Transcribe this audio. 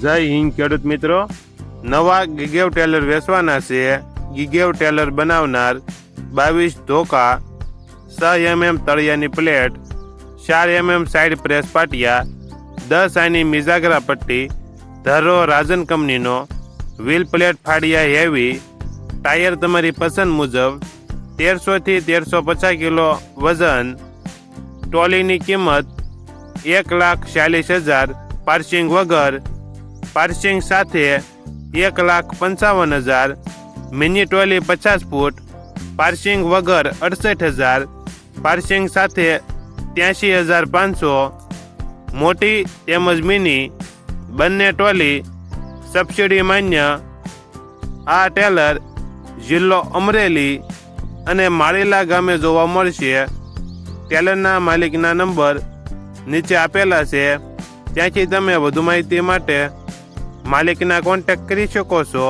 જય હિન્દ ખેડૂત મિત્રો, નવા ગીગેવ ટેલર વેચવાના છે. ગીગેવ ટેલર બનાવનાર 22 ધોકા, 6 mm તળિયાની પ્લેટ, 4 mm સાઈડ પ્રેસ પાટિયા, 10 આની મિજાગરા પટ્ટી, ધરો રાજન કંપનીનો, વ્હીલ પ્લેટ ફાડિયા હેવી, ટાયર તમારી પસંદ મુજબ, 1300 થી 1350 કિલો વજન. ટ્રોલીની કિંમત 1,40,000 પાર્સિંગ વગર, પાર્સિંગ સાથે 1,55,000. મિની ટ્રોલી 50 ફૂટ, પાર્સિંગ વગર 68,000, પાર્સિંગ સાથે 83,500. મોટી તેમજ મિની બંને ટ્રોલી સબસિડી માન્ય. આ ટેલર જિલ્લો અમરેલી અને માળીલા ગામે જોવા મળશે. ટેલરના માલિકના નંબર નીચે આપેલા છે, ત્યાંથી તમે વધુ માહિતી માટે માલિકના કોન્ટેક્ટ કરી શકો છો.